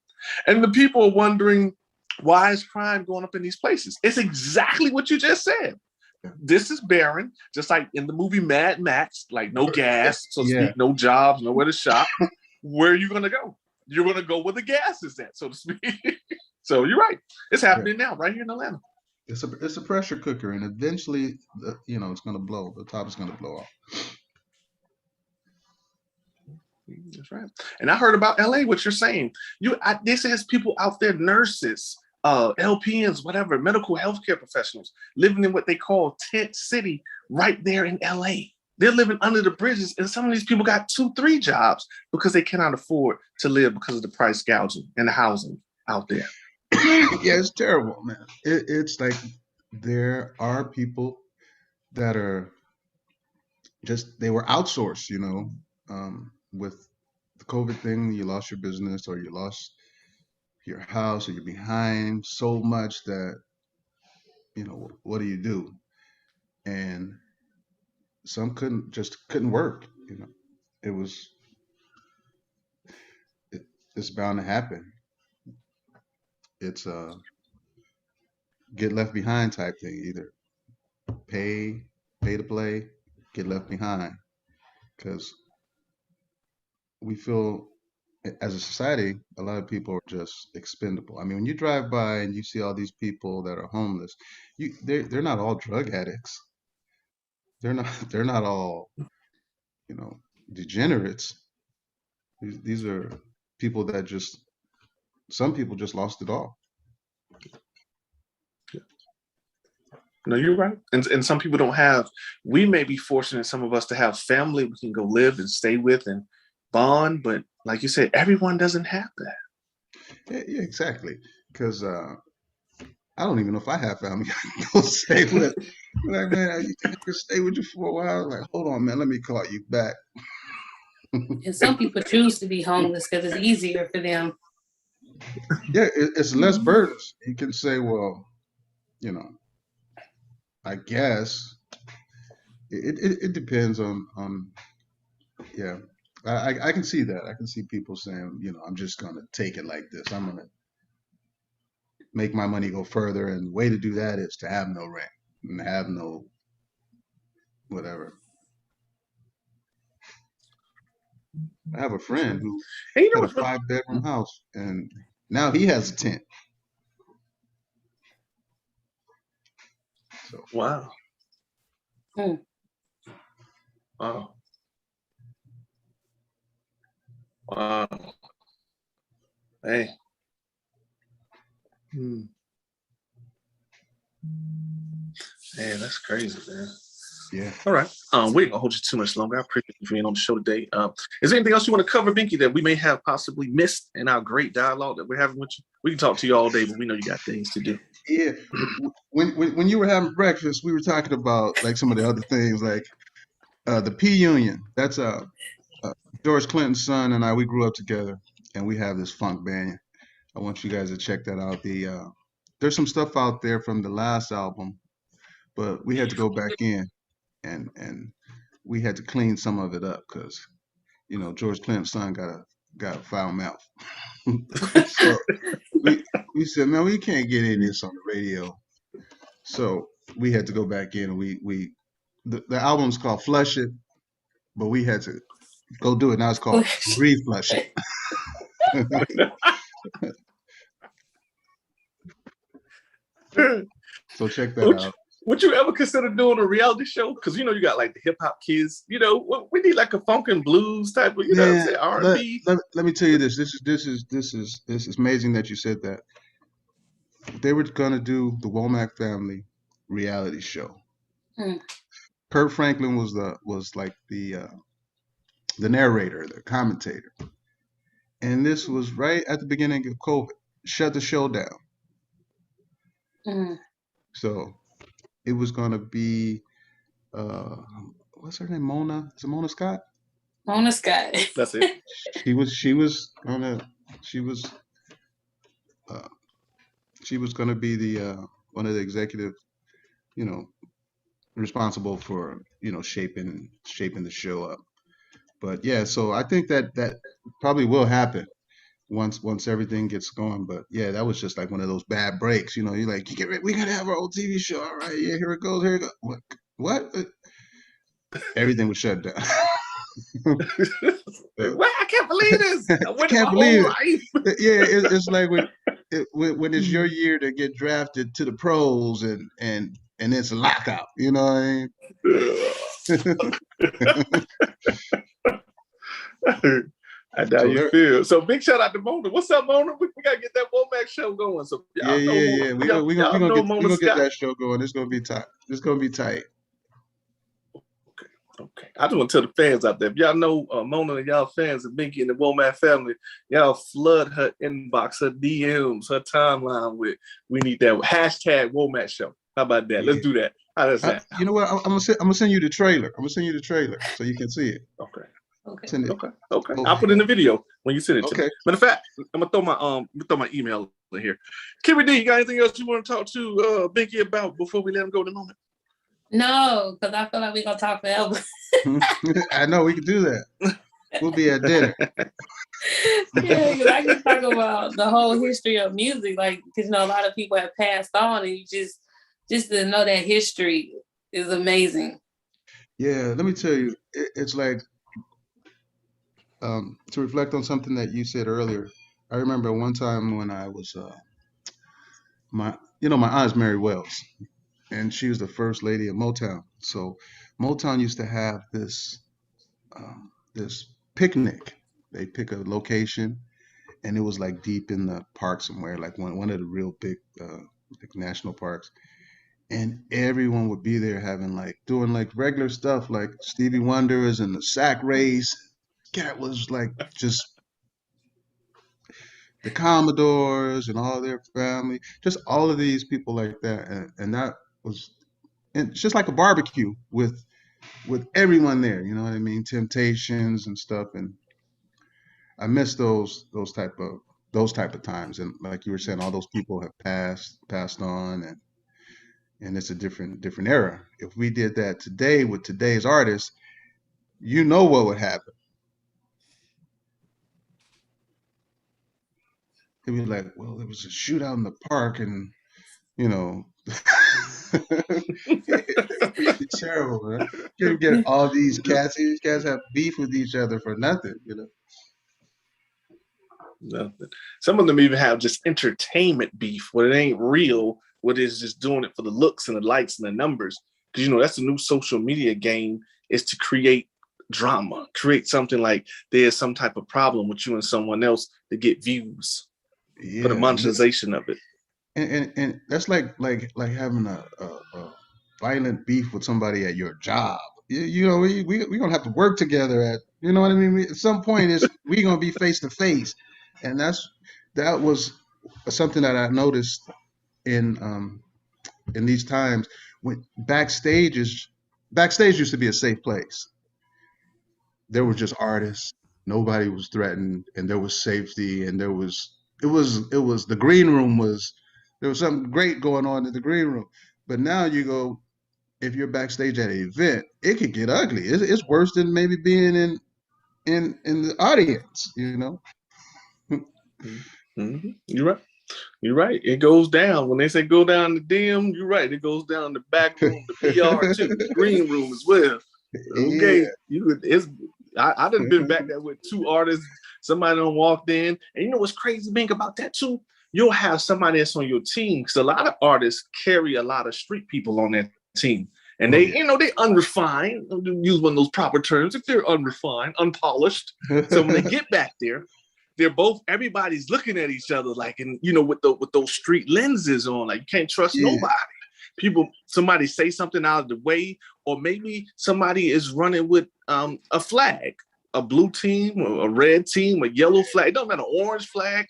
And the people are wondering, why is crime going up in these places? It's exactly what you just said. This is barren, just like in the movie Mad Max, like no gas, so to speak, no jobs, nowhere to shop. Where are you going to go? You're going to go where the gas is at, so to speak. So you're right. It's happening now, right here in Atlanta. It's a pressure cooker, and eventually, it's going to blow. The top is going to blow off. That's right. And I heard about LA. What you're saying? This has people out there, nurses, LPNs, whatever, medical healthcare professionals, living in what they call tent city, right there in LA. They're living under the bridges, and some of these people got 2-3 jobs because they cannot afford to live because of the price gouging and the housing out there. Yeah, it's terrible, man. It's like there are people that are just they were outsourced, with the COVID thing. You lost your business or you lost your house or you're behind so much that what do you do? And some couldn't work. It was it, it's bound to happen. It's a get left behind type thing. Either pay pay to play, get left behind because we feel as a society, a lot of people are just expendable. I mean, when you drive by and you see all these people that are homeless, they're not all drug addicts. They're not they're not all, you know, degenerates. These are people that just some people just lost it all. No, you're right. And some people don't have, we may be fortunate, some of us, to have family we can go live and stay with and bond, but like you said, everyone doesn't have that. Yeah, exactly. Because I don't even know if I have family I can go stay with. Like, man, you think I can stay with you for a while? Like, hold on, man, let me call you back. And some people choose to be homeless because it's easier for them. Yeah, it's less burdens. You can say, well, you know, I guess it depends on yeah. I can see that. I can see people saying, I'm just gonna take it like this. I'm gonna make my money go further, and the way to do that is to have no rent and have no whatever. I have a friend who had a 5-bedroom house, and now he has a tent. So wow. Wow. Wow. Hey. Man, that's crazy, man. Yeah. All right. We ain't gonna hold you too much longer. I appreciate you being on the show today. Is there anything else you want to cover, Binky, that we may have possibly missed in our great dialogue that we're having with you? We can talk to you all day, but we know you got things to do. Yeah. When you were having breakfast, we were talking about like some of the other things, like the P Union. That's George Clinton's son and I. We grew up together, and we have this funk band. I want you guys to check that out. There's some stuff out there from the last album, but we had to go back in and we had to clean some of it up because George Clinton's son got a foul mouth. So we said, man, we can't get in this on the radio. So we had to go back in, and the album's called Flush It, but we had to go do it. Now it's called Reflush It. So check that out. Would you ever consider doing a reality show? Because you got like the hip hop kids. We need like a funk and blues type of, say R&B. Let me tell you this. This is amazing that you said that. They were gonna do the Womack family reality show. Kurt Franklin was like the narrator, the commentator, and this was right at the beginning of COVID. Shut the show down. So it was gonna be what's her name? Mona? Is it Mona Scott? Mona Scott. That's it. She was gonna be the one of the executive, responsible for shaping the show up. But yeah, so I think that probably will happen once everything gets going. But yeah, that was just like one of those bad breaks. You're like, we gotta have our old TV show. All right, yeah, here it goes. What? Everything was shut down. Well, I can't believe this. I can't believe it. Yeah, it's like when it's your year to get drafted to the pros and it's a lockout. You know what I mean? I know you feel. So big shout out to Mona. What's up, Mona? We gotta get that Womack show going. So yeah. We're gonna get that show going. It's gonna be tight. Okay. Okay. I just want to tell the fans out there, if y'all know Mona and y'all fans of Binky and the Womack family, y'all flood her inbox, her DMs, her timeline with, we need that hashtag Womack show. How about that? Let's do that. How does that? You know what? I'm gonna send you the trailer. I'm gonna send you the trailer so you can see it. Okay. Okay. Send it. Okay. I'll put in the video when you send it to me. Matter of fact, I'm gonna throw my email in here. Kimmy D, you got anything else you want to talk to Binky about before we let him go in a moment? No, because I feel like we're gonna talk forever. I know we can do that. We'll be at dinner. Yeah, because I can talk about the whole history of music, like, because a lot of people have passed on, and you just to know that history is amazing. Yeah, let me tell you, it's like to reflect on something that you said earlier. I remember one time when I was my aunt is Mary Wells, and she was the first lady of Motown. So Motown used to have this picnic. They pick a location, and it was like deep in the park somewhere, like one of the real big like national parks. And everyone would be there doing like regular stuff, like Stevie Wonder is in the sack race. Cat was like just the Commodores and all their family, just all of these people like that, and that was, and it's just like a barbecue with everyone there. You know what I mean? Temptations and stuff, and I miss those type of times. And like you were saying, all those people have passed on, and it's a different era. If we did that today with today's artists, you know what would happen. It'd be like, well, there was a shootout in the park, and it'd be terrible, man. You get all these cats. These cats have beef with each other for nothing, Nothing. Some of them even have just entertainment beef where it ain't real, where it's just doing it for the looks and the likes and the numbers. Because that's the new social media game, is to create drama, create something like there's some type of problem with you and someone else to get views for the monetization of it. And that's like having a violent beef with somebody at your job. We're gonna have to work together at, you know what I mean? At some point we're gonna be face to face. And that was something that I noticed in these times, when backstage used to be a safe place. There were just artists, nobody was threatened, and there was safety, and it was the green room there was something great going on in the green room. But now you go, if you're backstage at an event, it could get ugly. It's worse than maybe being in the audience, Mm-hmm. You're right. It goes down. When they say go down the dim, you're right. It goes down the back room, the PR too, the green room as well. Okay, I done been back there with two artists. Somebody done walked in, and you know what's crazy, Bink, about that too? You'll have somebody that's on your team, because a lot of artists carry a lot of street people on their team, and they unrefined. Use one of those proper terms. If they're unrefined, unpolished, so when they get back there, everybody's looking at each other like, and with those street lenses on, like you can't trust nobody. Somebody say something out of the way, or maybe somebody is running with a flag, a blue team, or a red team, a yellow flag. It don't matter, orange flag.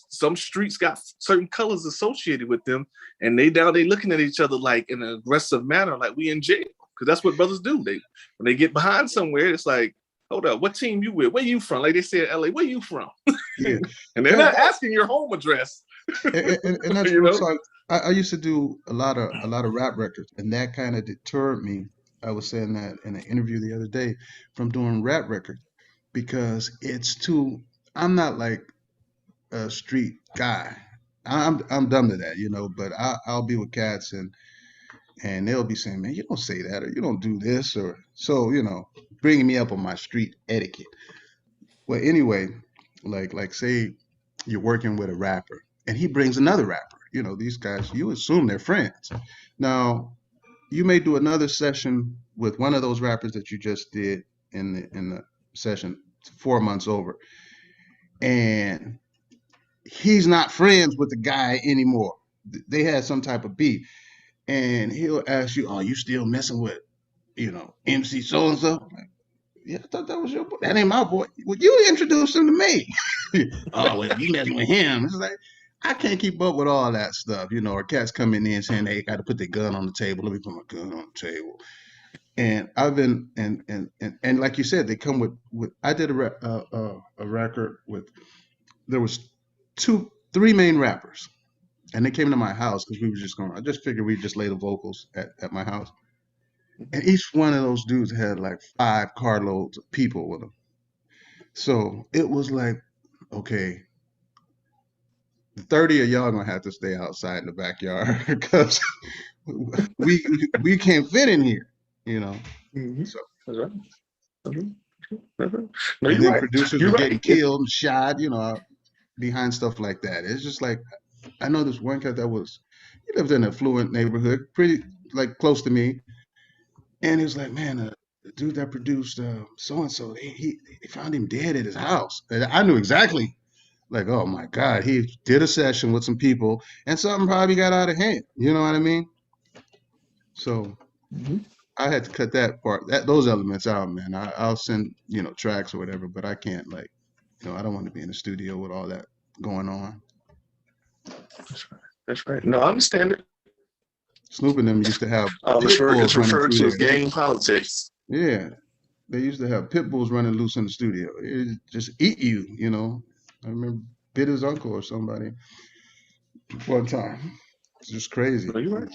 Some streets got certain colors associated with them, and they looking at each other like in an aggressive manner, like we in jail, because that's what brothers do. When they get behind somewhere, it's like, hold up, what team you with? Where you from? Like they say in LA, where you from? Yeah. And they're not asking your home address. And that's what so I used to do a lot of rap records, and that kind of deterred me. I was saying that in an interview the other day, from doing rap records, because I'm not like a street guy. I'm dumb to that, but I'll be with cats, and they'll be saying, man, you don't say that, or you don't do this, or so, bringing me up on my street etiquette. Well, anyway, like say you're working with a rapper, and he brings another rapper. These guys, you assume they're friends. Now, you may do another session with one of those rappers that you just did in the session 4 months over, and he's not friends with the guy anymore. They had some type of beef, and he'll ask you, "Oh, you still messing with you know, MC so and so. Yeah, I thought that was your boy. That ain't my boy. Well, you introduced him to me. Oh, well, you messing with him. It's like, I can't keep up with all that stuff, you know, or cats coming in saying, hey, got to put their gun on the table. Let me put my gun on the table. And I've been, and like you said, they come with I did a record with, there was three main rappers. And they came to my house because we were just going, I just figured we'd just lay the vocals at my house. And each one of those dudes had like 5 carloads of people with them. So it was like, okay, 30 of y'all gonna have to stay outside in the backyard because we can't fit in here, you know. So That's right. No, and then right. Producers were getting killed and shot, you know, behind stuff like that. It's just like, I know this one cat that he lived in an affluent neighborhood, pretty like close to me. And he was like, man, the dude that produced so-and-so, they found him dead at his house. And I knew exactly, like, oh my God, he did a session with some people and something probably got out of hand. You know what I mean? So I had to cut that part, those elements out, man. I'll send, you know, tracks or whatever, but I can't, like, you know, I don't want to be in the studio with all that going on. That's right. No, I understand it. Snoop and them used to have it's referred to as gang politics. Yeah, they used to have pit bulls running loose in the studio. It just eat you, you know. I remember bit his uncle or somebody one time. It's just crazy. No, you're right.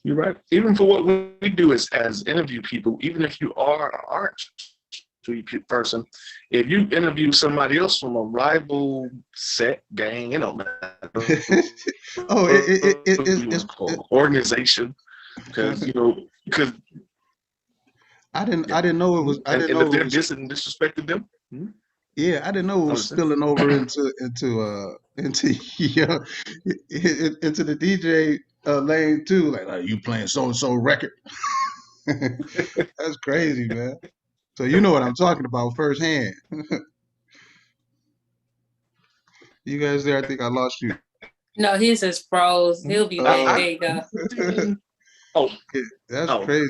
You're right. Even for what we do as interview people, even if you are an art person, if you interview somebody else from a rival set, gang, you know, it's organization, because you know, because I didn't know it was. I didn't know if they're dissing and disrespecting them. Yeah, I didn't know it was spilling over into the DJ lane too. Like, you playing so and so record? That's crazy, man. So you know what I'm talking about firsthand. You guys there? I think I lost you. No, he says froze. He'll be back. There you go. Yeah, that's crazy.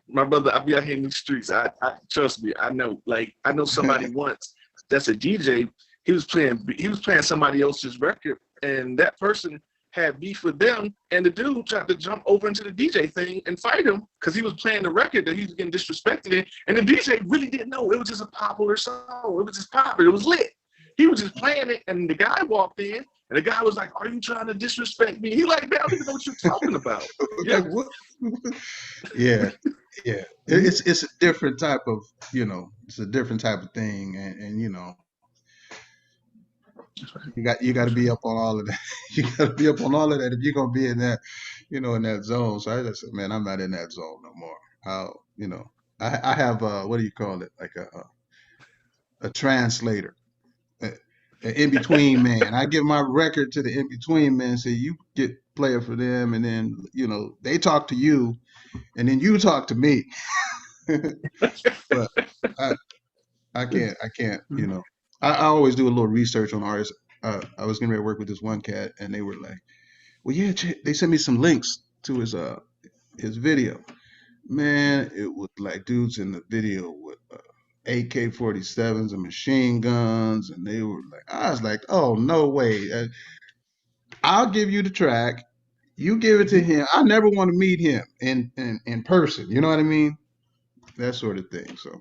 My brother, I be out here in the streets. I trust me. I know somebody once that's a DJ. He was playing somebody else's record, and that person had beef with them, and the dude tried to jump over into the DJ thing and fight him because he was playing the record that he was getting disrespected in, and the DJ really didn't know it was just a popular song. It was just popular. It was lit. He was just playing it, and the guy walked in, and the guy was like, "Are you trying to disrespect me?" He like, "Man, I don't even know what you're talking about." Yeah, yeah. It's a different type of, you know, it's a different type of thing, and you know, you got to be up on all of that. You got to be up on all of that if you're gonna be in that, you know, in that zone. So I just said, man, I'm not in that zone no more. You know, I have what do you call it? Like a translator. An in-between man. I give my record to the in-between man, say you get player for them, and then, you know, they talk to you, and then you talk to me. But I can't, you know. I always do a little research on artists. I was getting ready to work with this one cat, and they were like, well, yeah, they sent me some links to his video. Man, it was like dudes in the video with AK-47s and machine guns, and they were like, I was like, oh, no way. I'll give you the track, you give it to him. I never want to meet him in person, you know what I mean? That sort of thing. So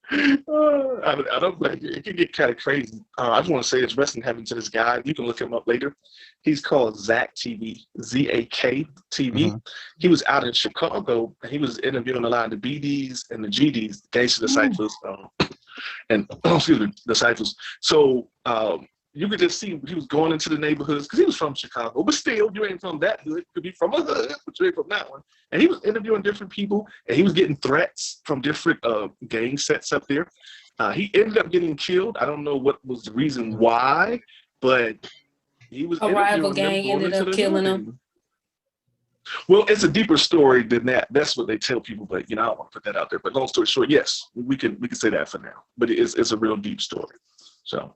I don't blame you. It can get kind of crazy. I just want to say this, rest in heaven to this guy. You can look him up later. He's called Zak TV, Z-A-K TV. He was out in Chicago, and he was interviewing a lot of the BDs and the GDs, Gangsta Disciples, and excuse me, Disciples. So you could just see he was going into the neighborhoods because he was from Chicago, but still, you ain't from that hood. Could be from a hood, but you ain't from that one. And he was interviewing different people, and he was getting threats from different gang sets up there. He ended up getting killed. I don't know what was the reason why, but he was a rival gang ended up killing him. Well, it's a deeper story than that. That's what they tell people, but you know, I don't want to put that out there. But long story short, yes, we can say that for now. But it's a real deep story. So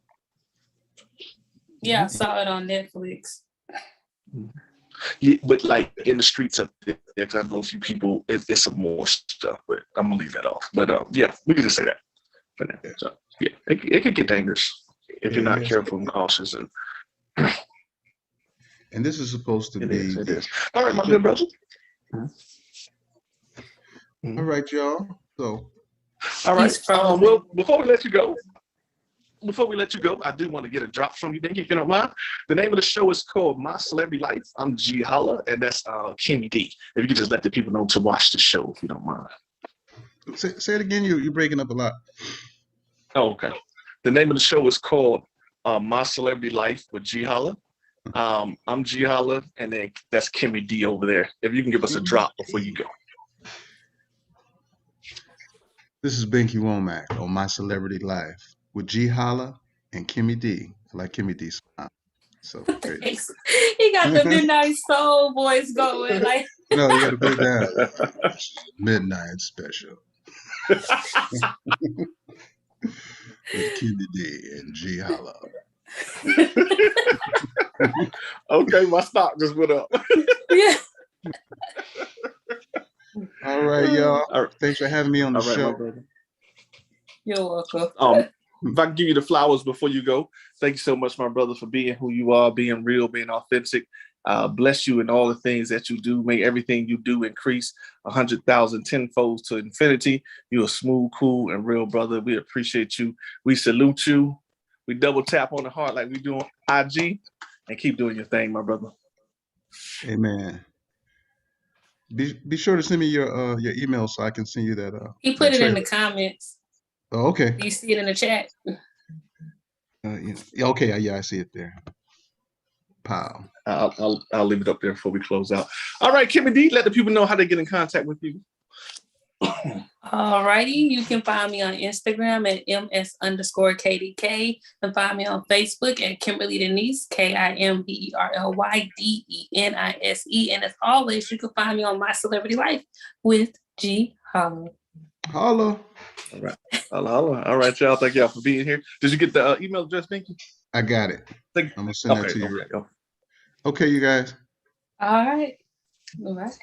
yeah, I saw it on Netflix. Yeah, but like in the streets up there, because I know a few people, it's some more stuff, but I'm gonna leave that off. But yeah, we can just say that for now. So yeah, it could get dangerous if you're not careful and cautious. And this is supposed to be. It is. All right, my good brother. All right, y'all. So, all right. Well, before we let you go, I do want to get a drop from you, Binky, if you don't mind. The name of the show is called My Celebrity Life. I'm GeHolla, and that's Kimmy D. If you could just let the people know to watch the show, if you don't mind. Say it again. You're breaking up a lot. Oh, okay. The name of the show is called My Celebrity Life with GeHolla. I'm GeHolla, and then that's Kimmy D over there. If you can give us a drop before you go. This is Binky Womack on My Celebrity Life with GeHolla and Kimmy D. I like Kimmy D smile. So great. He got the midnight soul voice going. Like no, you got to put it down. Midnight special. With Kimmy D and GeHolla. Okay, my stock just went up. Yeah. All right, y'all. All right. Thanks for having me on the show. You're welcome. If I can give you the flowers before you go, thank you so much, my brother, for being who you are, being real, being authentic. Bless you in all the things that you do. May everything you do increase 100,000 tenfold to infinity. You're a smooth, cool, and real brother. We appreciate you. We salute you. We double tap on the heart like we do on IG, and keep doing your thing, my brother. Amen. Be sure to send me your email so I can send you that. He put it in the comments. Oh, okay. Do you see it in the chat? Yeah. Okay. Yeah, I see it there. Pow. I'll leave it up there before we close out. All right, Kimmy D, let the people know how they get in contact with you. All righty. You can find me on Instagram at ms_KDK and find me on Facebook at Kimberly Denise, KIMBERLYDENISE. And as always, you can find me on My Celebrity Life with GeHolla. Holla. All right. Holla. All right, y'all. Thank y'all for being here. Did you get the email address, Binky? I got it. I'm going to send that to you. Okay, you guys. All right.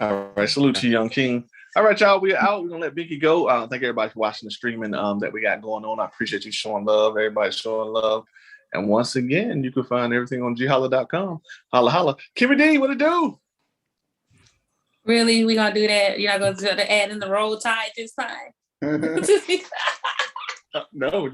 All right. Salute to you, Young King. All right, y'all. We're out. We're going to let Binky go. Thank everybody for watching the streaming that we got going on. I appreciate you showing love. Everybody showing love. And once again, you can find everything on GeHolla.com. Holla, holla. Kimmy D, what it do? Really? We going to do that? You're not going to add in the roll tide this time? No.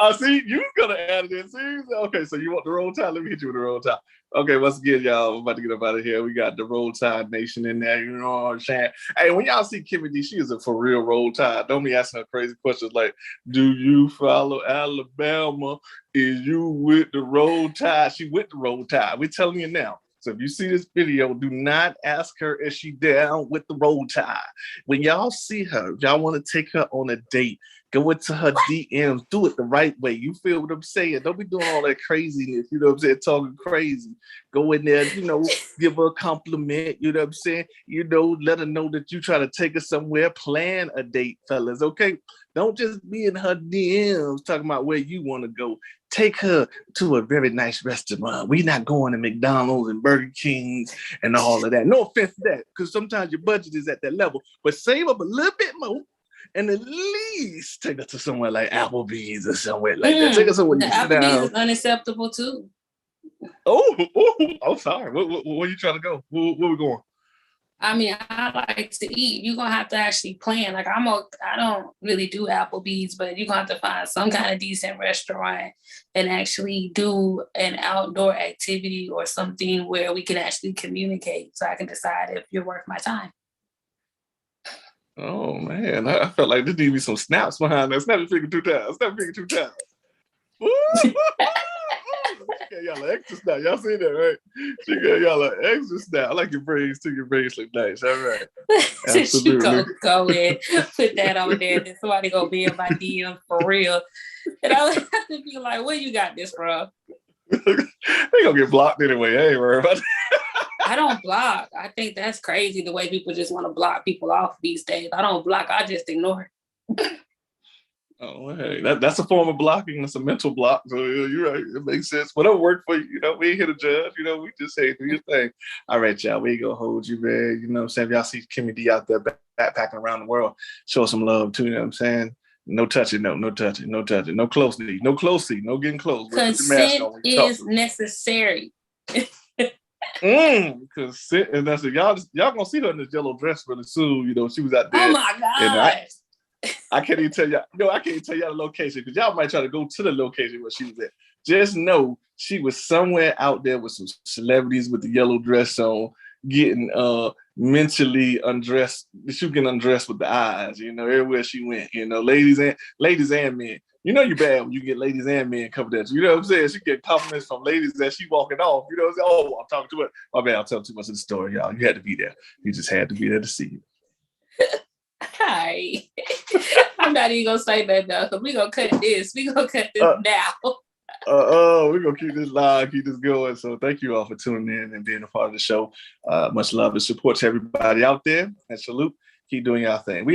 I see you gonna add it in. See? Okay, so you want the roll tide? Let me hit you with the roll tide. Okay, once again, y'all, we're about to get up out of here. We got the Roll Tide Nation in there. You know what I'm saying? Hey, when y'all see Kimmy D, she is a for real Roll Tide. Don't be asking her crazy questions like, "Do you follow Alabama? Is you with the Roll Tide?" She with the Roll Tide. We're telling you now. So if you see this video, do not ask her if she down with the Roll Tide. When y'all see her, y'all want to take her on a date, go into her DMs, do it the right way. You feel what I'm saying? Don't be doing all that craziness, you know what I'm saying, talking crazy. Go in there, give her a compliment, you know what I'm saying? Let her know that you try to take her somewhere, plan a date, fellas, okay? Don't just be in her DMs talking about where you want to go. Take her to a very nice restaurant. We're not going to McDonald's and Burger Kings and all of that. No offense to that, because sometimes your budget is at that level, but save up a little bit more. And at least take her to somewhere like Applebee's or somewhere like that. Take her somewhere you sit down. Applebee's is unacceptable too. Oh, sorry. Where you trying to go? Where we going? I mean, I like to eat. You're gonna have to actually plan. Like I don't really do Applebee's, but you're gonna have to find some kind of decent restaurant and actually do an outdoor activity or something where we can actually communicate, so I can decide if you're worth my time. Oh man, I felt like there need to be some snaps behind that. Snap your finger 2 times. Snap your finger 2 times. Okay, y'all extra snap. Y'all see that, right? She got y'all an extra snap. I like your braids too. Your braids look nice. All right. Since you go in, put that on there, then somebody gonna be in my DM for real. And I would have to be like, where you got this from? They gonna get blocked anyway. I ain't worried about that. I don't block. I think that's crazy the way people just want to block people off these days. I don't block. I just ignore. Oh, well, hey, that's a form of blocking. That's a mental block. So you're right. It makes sense. Whatever worked for you. You know, we ain't here to judge. You know, we just say do your thing. All right, y'all. We ain't gonna hold you, man. You know what I'm saying? If y'all see Kimmy D out there backpacking around the world, show some love too. You know what I'm saying? No touching, no touching, no touching, no closely, no getting close. Consent is necessary. Consent, and that's it. Y'all gonna see her in this yellow dress really soon. You know, she was out there. Oh my God. I can't even tell y'all. No, I can't even tell y'all the location because y'all might try to go to the location where she was at. Just know she was somewhere out there with some celebrities with the yellow dress on, getting mentally undressed. She was getting undressed with the eyes. You know, everywhere she went. You know, ladies and men. You know you bad when you get ladies and men covered at you. You know what I'm saying? She get compliments from ladies as she walking off. You know, what I'm saying? Oh, I'm talking too much. My bad, I'm telling too much of the story, y'all. You had to be there. You just had to be there to see it. Hi. I'm not even gonna say that though, because we're gonna cut this. We're gonna cut this now. We're gonna keep this live, keep this going. So thank you all for tuning in and being a part of the show. Much love and support to everybody out there. And salute. Keep doing your thing.